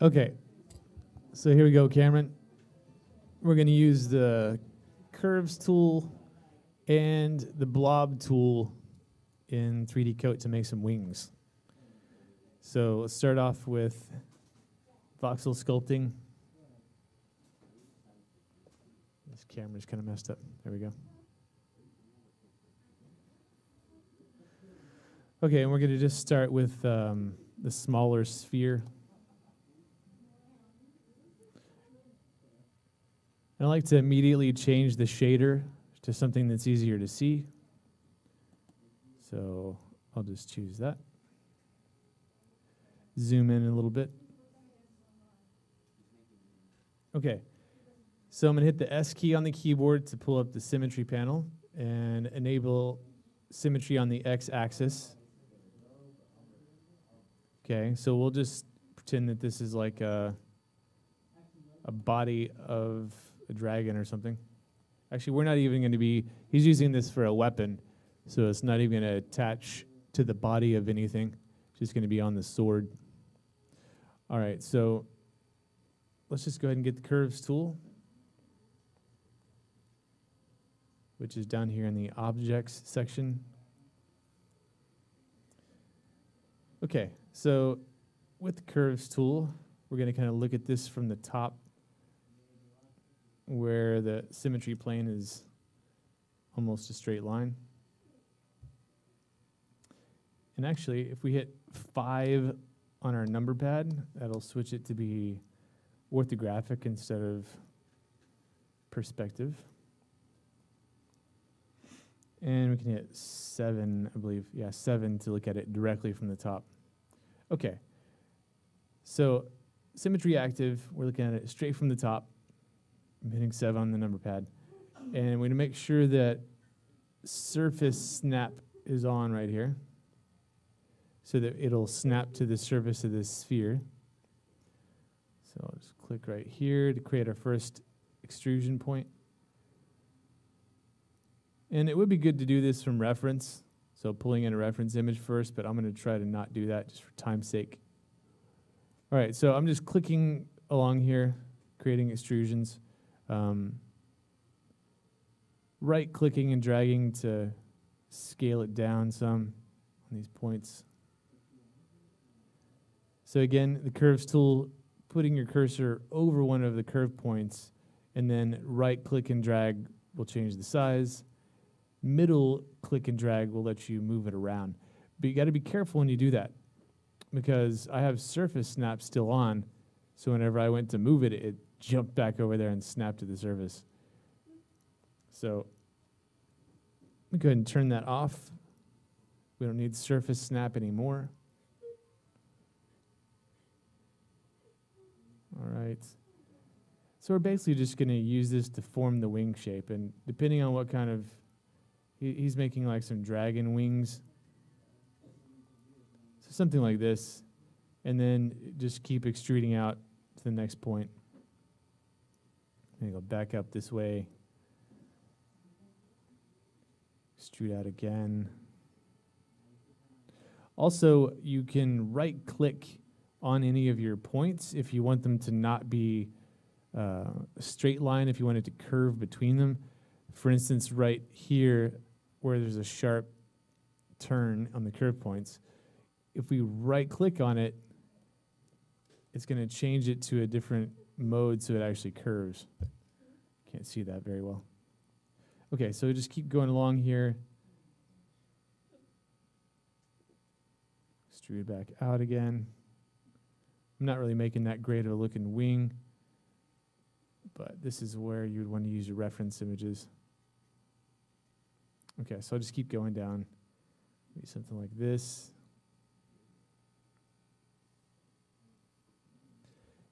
Okay, so here we go, Cameron. We're going to use the curves tool and the blob tool in 3D Coat to make some wings. So let's start off with voxel sculpting. This camera's kind of messed up. There we go. Okay, and we're going to just start with the smaller sphere. I like to immediately change the shader to something that's easier to see. So I'll just choose that. Zoom in a little bit. Okay, so I'm going to hit the S key on the keyboard to pull up the symmetry panel and enable symmetry on the x-axis. Okay, so we'll just pretend that this is like a body of a dragon or something. Actually, we're not even going to be, he's using this for a weapon, so it's not even going to attach to the body of anything. It's just going to be on the sword. All right, so let's just go ahead and get the curves tool, which is down here in the objects section. Okay, so with the curves tool, we're going to kind of look at this from the top, where the symmetry plane is almost a straight line. And actually, if we hit 5 on our number pad, that'll switch it to be orthographic instead of perspective. And we can hit 7, I believe. Yeah, 7 to look at it directly from the top. Okay. So symmetry active, we're looking at it straight from the top. I'm hitting 7 on the number pad. And we're going to make sure that surface snap is on right here so that it'll snap to the surface of this sphere. So I'll just click right here to create our first extrusion point. And it would be good to do this from reference, so pulling in a reference image first, but I'm going to try to not do that just for time's sake. All right, so I'm just clicking along here, creating extrusions. Right-clicking and dragging to scale it down some on these points. So again, the curves tool, putting your cursor over one of the curve points, and then right-click and drag will change the size. Middle click and drag will let you move it around. But you got to be careful when you do that, because I have surface snap still on, so whenever I went to move it, it jumped back over there and snapped to the surface. So let me go ahead and turn that off. We don't need surface snap anymore. All right. So we're basically just going to use this to form the wing shape, and depending on what kind of, he's making like some dragon wings. So something like this, and then just keep extruding out to the next point. I'm going to go back up this way. Extrude out again. Also, you can right-click on any of your points if you want them to not be a straight line, if you want it to curve between them. For instance, right here, where there's a sharp turn on the curve points, if we right-click on it, it's going to change it to a different mode so it actually curves. Can't see that very well. Okay, so just keep going along here. Extrude back out again. I'm not really making that great of a looking wing, but this is where you would want to use your reference images. Okay, so I'll just keep going down. Maybe something like this.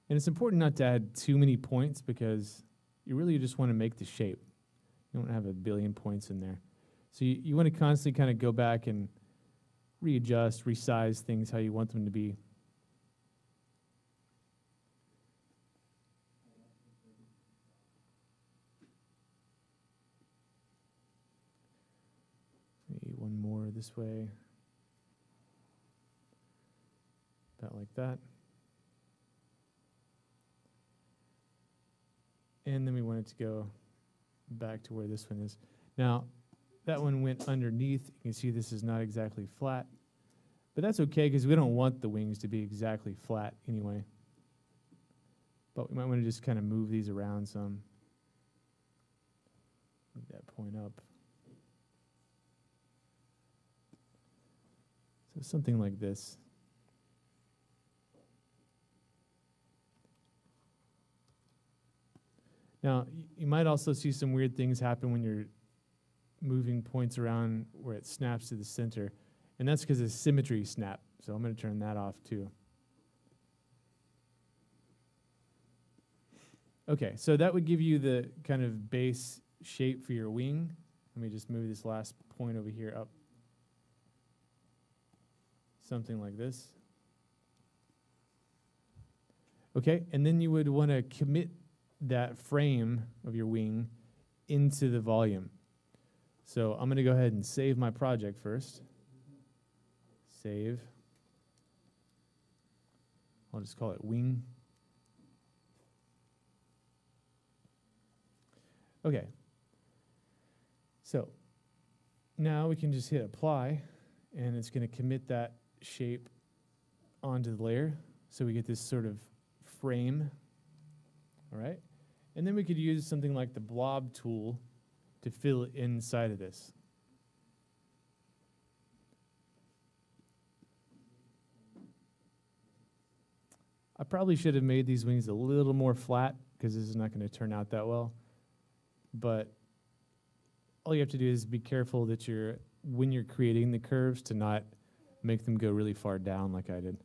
And it's important not to add too many points because you really just want to make the shape. You don't have a billion points in there. So you want to constantly kind of go back and readjust, resize things how you want them to be. Maybe one more this way. About like that. And then we want it to go back to where this one is. Now, that one went underneath. You can see this is not exactly flat. But that's okay because we don't want the wings to be exactly flat anyway. But we might want to just kind of move these around some. Move that point up. So something like this. Now, you might also see some weird things happen when you're moving points around where it snaps to the center. And that's because of symmetry snap. So I'm going to turn that off too. Okay, so that would give you the kind of base shape for your wing. Let me just move this last point over here up. Something like this. Okay, and then you would want to commit that frame of your wing into the volume. So I'm going to go ahead and save my project first. Save. I'll just call it wing. Okay. So now we can just hit apply, and it's going to commit that shape onto the layer. So we get this sort of frame. All right. And then we could use something like the blob tool to fill inside of this. I probably should have made these wings a little more flat because this is not going to turn out that well. But all you have to do is be careful that when you're creating the curves to not make them go really far down like I did.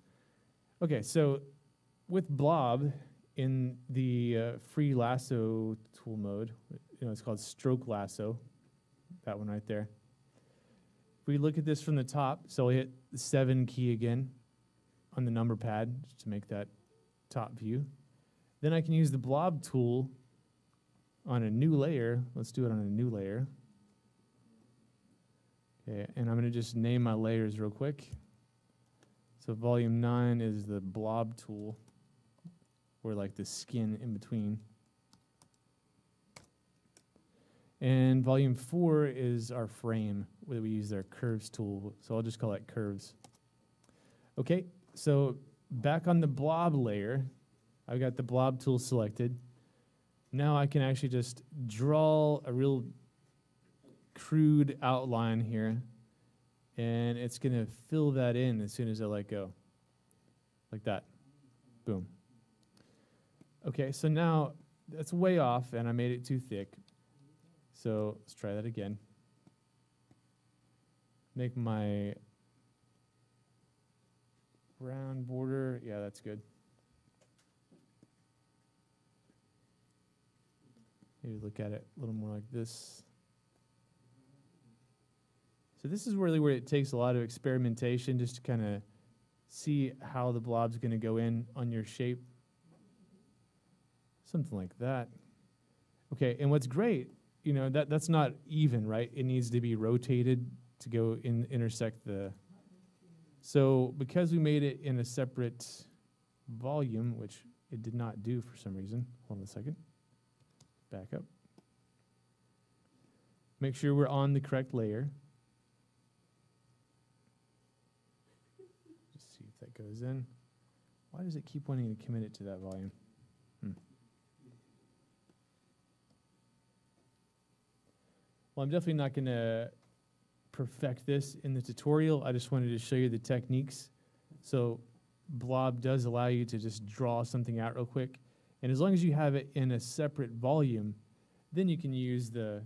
Okay, so with blob in the free lasso tool mode, it's called stroke lasso, that one right there. If we look at this from the top, so I'll hit the 7 key again on the number pad just to make that top view. Then I can use the blob tool on a new layer. Let's do it on a new layer. Okay, and I'm going to just name my layers real quick. So volume 9 is the blob tool, or like the skin in between. And volume 4 is our frame, where we use our curves tool. So I'll just call it curves. Okay, so back on the blob layer, I've got the blob tool selected. Now I can actually just draw a real crude outline here, and it's going to fill that in as soon as I let go. Like that. Boom. Okay, so now that's way off, and I made it too thick. So let's try that again. Make my round border. Yeah, that's good. Maybe look at it a little more like this. So this is really where it takes a lot of experimentation just to kind of see how the blob's going to go in on your shape. Something like that. Okay, and what's great, that's not even, right? It needs to be rotated to go intersect the... So because we made it in a separate volume, which it did not do for some reason. Hold on a second. Back up. Make sure we're on the correct layer. Just see if that goes in. Why does it keep wanting to commit it to that volume? Well, I'm definitely not going to perfect this in the tutorial. I just wanted to show you the techniques. So blob does allow you to just draw something out real quick. And as long as you have it in a separate volume, then you can use the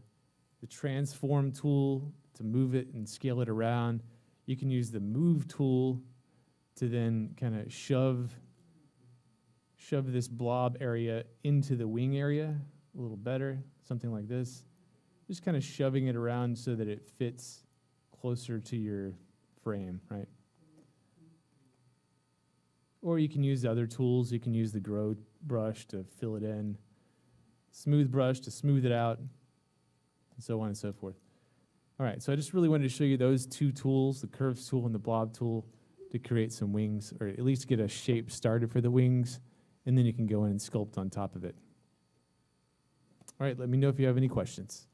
transform tool to move it and scale it around. You can use the move tool to then kind of shove this blob area into the wing area a little better, something like this. Just kind of shoving it around so that it fits closer to your frame, right? Or you can use the other tools. You can use the grow brush to fill it in, smooth brush to smooth it out, and so on and so forth. All right, so I just really wanted to show you those two tools, the curves tool and the blob tool, to create some wings, or at least get a shape started for the wings, and then you can go in and sculpt on top of it. All right, let me know if you have any questions.